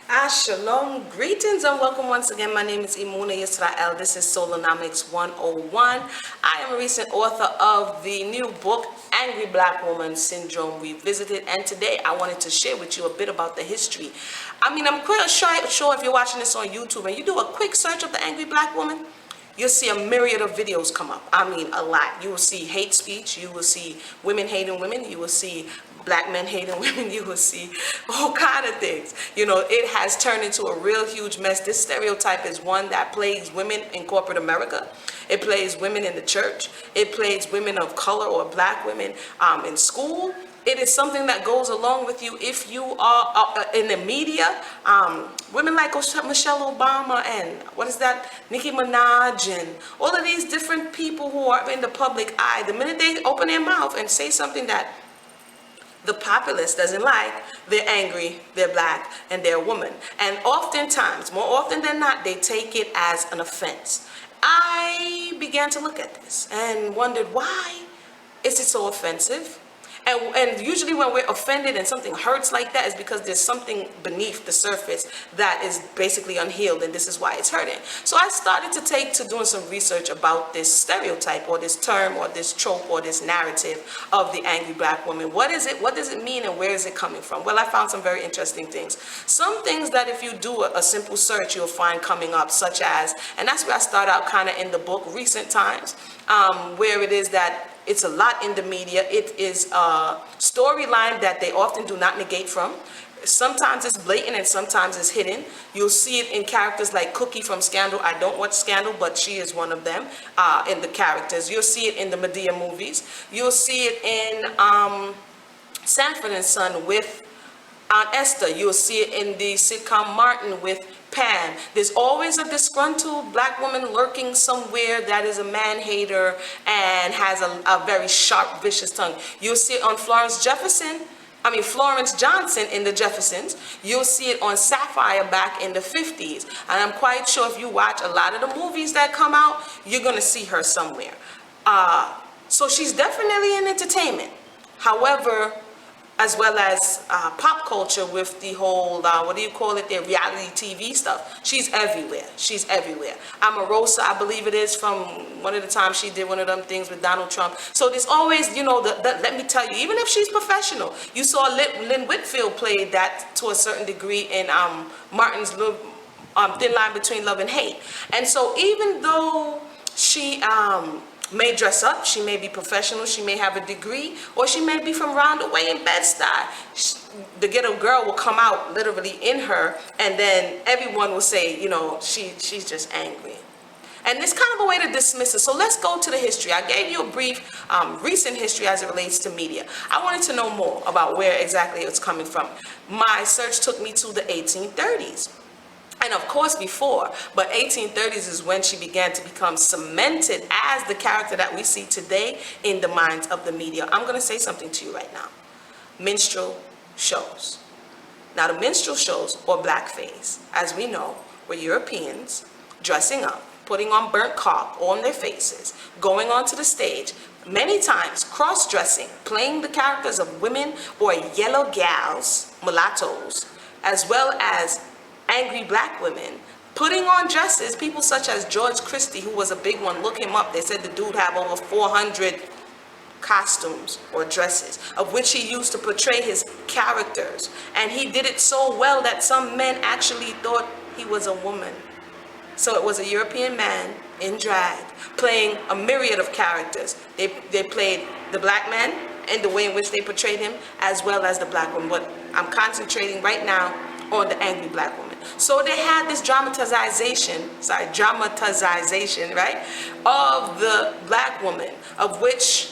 Shalom, greetings and welcome once again. My name is Imuna Yisrael. This is Solonomics 101. I am a recent author of the new book, Angry Black Woman Syndrome Revisited, and today I wanted to share with you a bit about the history. I'm quite sure if you're watching this on YouTube and you do a quick search of the Angry Black Woman, you'll see a myriad of videos come up. A lot. You will see hate speech. You will see women hating women. You will see black men hating women. You will see all kind of things. It has turned into a real huge mess. This stereotype is one that plagues women in corporate America. It plagues women in the church. It plagues women of color or black women in school. It is something that goes along with you if you are in the media. Women like Michelle Obama and Nicki Minaj and all of these different people who are in the public eye, the minute they open their mouth and say something that the populace doesn't like, they're angry, they're black, and they're a woman. And oftentimes, more often than not, they take it as an offense. I began to look at this and wondered, why is it so offensive? And usually when we're offended and something hurts like that is because there's something beneath the surface that is basically unhealed, and this is why it's hurting. So I started to doing some research about this stereotype or this term or this trope or this narrative of the angry black woman. What is it? What does it mean, and where is it coming from? Well, I found some very interesting things. Some things that if you do a simple search, you'll find coming up, such as, and that's where I start out kind of in the book, recent times, where it is that it's a lot in the media. It is a storyline that they often do not negate from. Sometimes it's blatant and sometimes it's hidden. You'll see it in characters like Cookie from Scandal. I don't watch Scandal, but she is one of them in the characters. You'll see it in the Medea movies. You'll see it in Sanford and Son with Aunt Esther. You'll see it in the sitcom Martin with Pan. There's always a disgruntled black woman lurking somewhere that is a man hater and has a very sharp, vicious tongue. You'll see it on Florence Johnson in the Jeffersons. You'll see it on Sapphire back in the 50s. And I'm quite sure if you watch a lot of the movies that come out, you're going to see her somewhere. So she's definitely in entertainment. However, as well as pop culture with the whole, the reality TV stuff. She's everywhere. She's everywhere. Omarosa, I believe it is, from one of the times she did one of them things with Donald Trump. So there's always, let me tell you, even if she's professional, you saw Lynn Whitfield played that to a certain degree in Martin's Thin Line Between Love and Hate. And so even though she may dress up, she may be professional, she may have a degree, or she may be from Roundaway in Bed-Stuy. The ghetto girl will come out literally in her, and then everyone will say, she's just angry. And it's kind of a way to dismiss it. So let's go to the history. I gave you a brief recent history as it relates to media. I wanted to know more about where exactly it's coming from. My search took me to the 1830s. And of course before, but 1830s is when she began to become cemented as the character that we see today in the minds of the media. I'm going to say something to you right now. Minstrel shows. Now the minstrel shows, or blackface, as we know, were Europeans dressing up, putting on burnt cork on their faces, going onto the stage, many times cross-dressing, playing the characters of women or yellow gals, mulattoes, as well as angry black women, putting on dresses. People such as George Christie, who was a big one, look him up. They said the dude had over 400 costumes or dresses, of which he used to portray his characters. And he did it so well that some men actually thought he was a woman. So it was a European man in drag, playing a myriad of characters. They played the black man and the way in which they portrayed him, as well as the black woman. But I'm concentrating right now on the angry black woman. So they had this dramatization, right, of the black woman, of which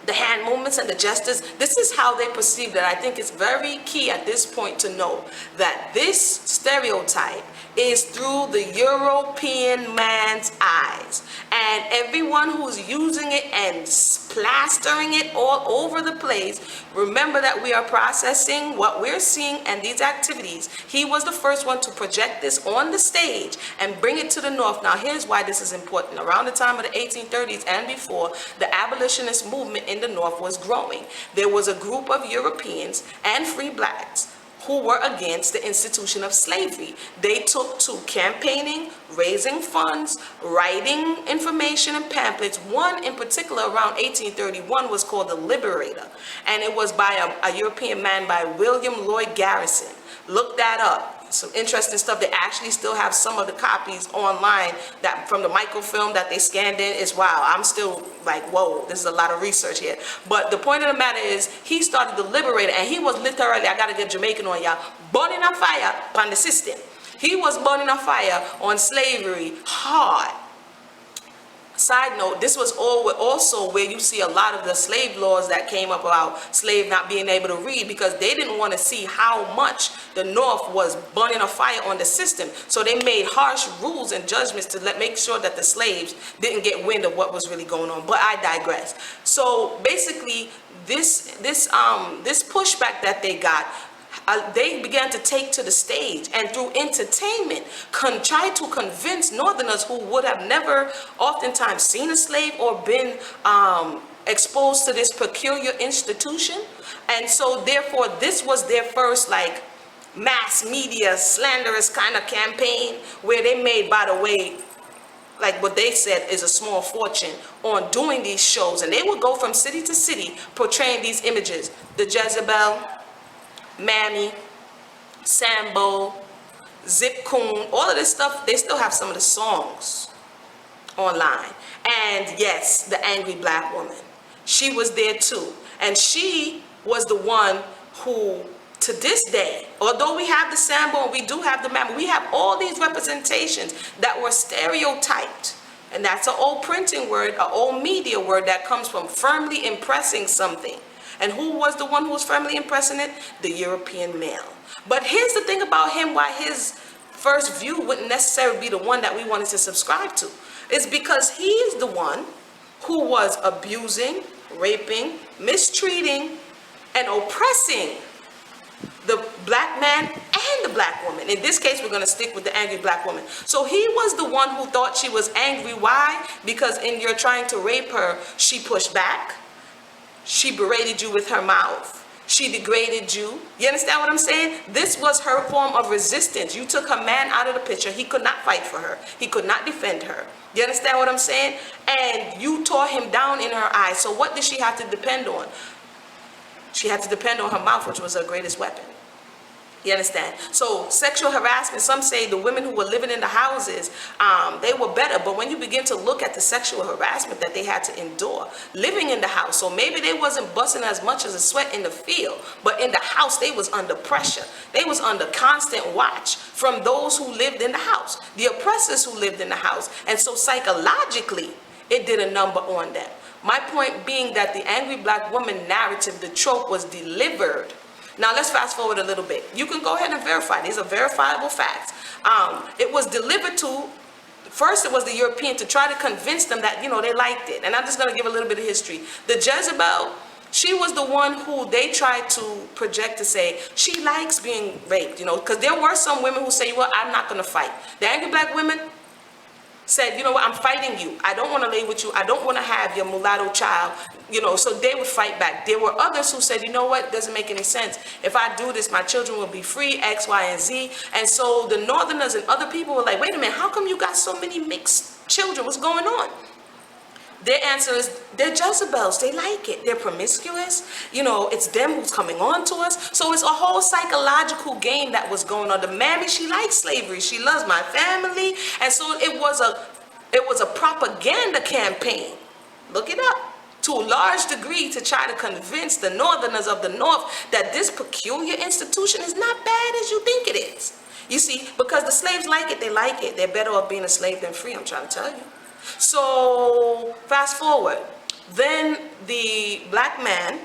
the hand movements and the gestures, this is how they perceived it. I think it's very key at this point to know that this stereotype is through the European man's eyes. And everyone who's using it and plastering it all over the place, remember that we are processing what we're seeing and these activities. He was the first one to project this on the stage and bring it to the North. Now here's why this is important. Around the time of the 1830s and before, the abolitionist movement in the North was growing. There was a group of Europeans and free blacks who were against the institution of slavery. They took to campaigning, raising funds, writing information and pamphlets. One in particular around 1831 was called The Liberator, and it was by a European man by William Lloyd Garrison. Look that up. Some interesting stuff. They actually still have some of the copies online that from the microfilm that they scanned in. Is wow. I'm still like, whoa, this is a lot of research here. But the point of the matter is, he started the Liberator, and he was literally, I gotta get Jamaican on y'all, burning a fire upon the system. He was burning a fire on slavery hard. Side note, this was also where you see a lot of the slave laws that came up about slave not being able to read, because they didn't want to see how much the North was burning a fire on the system. So they made harsh rules and judgments to make sure that the slaves didn't get wind of what was really going on. But I digress. So basically, this pushback that they got, they began to take to the stage, and through entertainment try to convince Northerners who would have never oftentimes seen a slave or been exposed to this peculiar institution. And so therefore this was their first like mass media slanderous kind of campaign, where they made, by the way, like what they said is a small fortune on doing these shows. And they would go from city to city portraying these images: the Jezebel, Mammy, Sambo, Zip Coon, all of this stuff. They still have some of the songs online. And yes, the Angry Black Woman, she was there too. And she was the one who, to this day, although we have the Sambo and we do have the Mammy, we have all these representations that were stereotyped. And that's an old printing word, an old media word that comes from firmly impressing something. And who was the one who was firmly impressing it? The European male. But here's the thing about him, why his first view wouldn't necessarily be the one that we wanted to subscribe to. It's because he is the one who was abusing, raping, mistreating, and oppressing the black man and the black woman. In this case, we're going to stick with the angry black woman. So he was the one who thought she was angry. Why? Because in your trying to rape her, she pushed back. She berated you with her mouth. She degraded you. You understand what I'm saying? This was her form of resistance. You took her man out of the picture. He could not fight for her. He could not defend her. You understand what I'm saying? And you tore him down in her eyes. So what did she have to depend on? She had to depend on her mouth, which was her greatest weapon. You understand? So sexual harassment, some say the women who were living in the houses, they were better. But when you begin to look at the sexual harassment that they had to endure living in the house, so maybe they wasn't busting as much as a sweat in the field, but in the house they was under pressure. They was under constant watch from those who lived in the house, the oppressors who lived in the house. And so psychologically, it did a number on them. My point being that the angry black woman narrative, the trope, was delivered. Now let's fast forward a little bit. You can go ahead and verify. These are verifiable facts. It was delivered to, first it was the European to try to convince them that, you know, they liked it. And I'm just going to give a little bit of history. The Jezebel, she was the one who they tried to project to say, she likes being raped, you know, because there were some women who say, well, I'm not going to fight. The angry black women said, you know what, I'm fighting you. I don't want to lay with you. I don't want to have your mulatto child, you know, so they would fight back. There were others who said, you know what, it doesn't make any sense. If I do this, my children will be free, X, Y, and Z. And so the Northerners and other people were like, wait a minute, how come you got so many mixed children? What's going on? Their answer is, they're Jezebels. They like it. They're promiscuous. You know, it's them who's coming on to us. So it's a whole psychological game that was going on. The mammy, she likes slavery. She loves my family. And so it was a propaganda campaign. Look it up. To a large degree, to try to convince the Northerners of the North that this peculiar institution is not bad as you think it is. You see, because the slaves like it, they like it. They're better off being a slave than free, I'm trying to tell you. So fast forward, then the black man,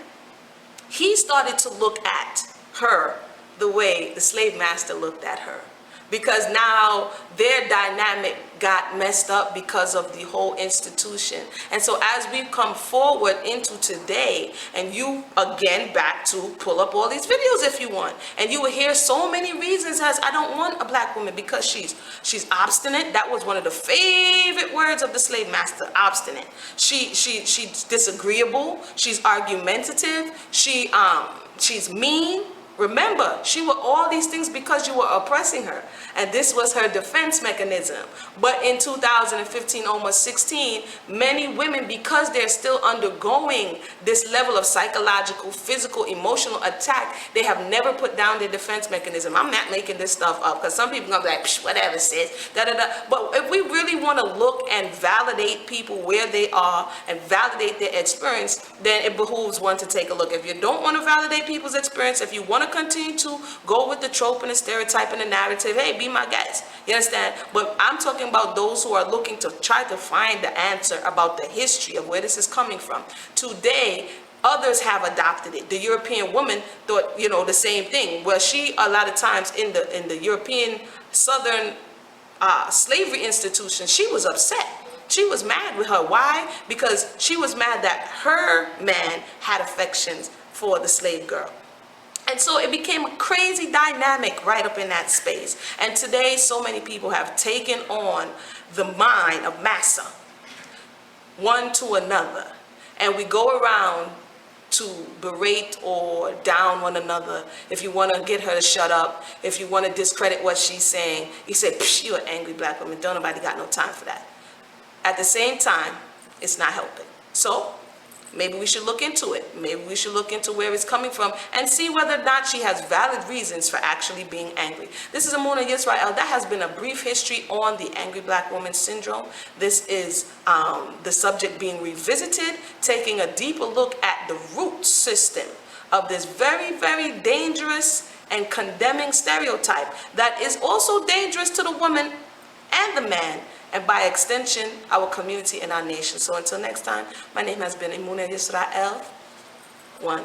he started to look at her the way the slave master looked at her, because now their dynamic got messed up because of the whole institution. And so as we come forward into today, and you again back to pull up all these videos if you want, and you will hear so many reasons as I don't want a black woman, because she's obstinate. That was one of the favorite words of the slave master, obstinate. She's disagreeable, she's argumentative, she's mean, Remember, she was all these things because you were oppressing her. And this was her defense mechanism. But in 2015, almost 16, many women, because they're still undergoing this level of psychological, physical, emotional attack, they have never put down their defense mechanism. I'm not making this stuff up, because some people are going to be like, whatever, sis, da-da-da. But if we really want to look and validate people where they are and validate their experience, then it behooves one to take a look. If you don't want to validate people's experience, if you want to continue to go with the trope and the stereotype and the narrative, hey, be my guest. You understand? But I'm talking about those who are looking to try to find the answer about the history of where this is coming from. Today, others have adopted it. The European woman thought, the same thing. Well, she, a lot of times in the European Southern slavery institution, she was upset. She was mad with her. Why? Because she was mad that her man had affections for the slave girl. And so it became a crazy dynamic right up in that space. And today, so many people have taken on the mind of massa, one to another. And we go around to berate or down one another. If you want to get her to shut up, if you want to discredit what she's saying, you say, you're an angry black woman. Don't nobody got no time for that. At the same time, it's not helping. So maybe we should look into it. Maybe we should look into where it's coming from and see whether or not she has valid reasons for actually being angry. This is Amuna Yisrael. That has been a brief history on the Angry Black Woman Syndrome. This is the subject being revisited, taking a deeper look at the root system of this very, very dangerous and condemning stereotype that is also dangerous to the woman and the man, and by extension, our community and our nation. So until next time, my name has been Imune Yisrael. One.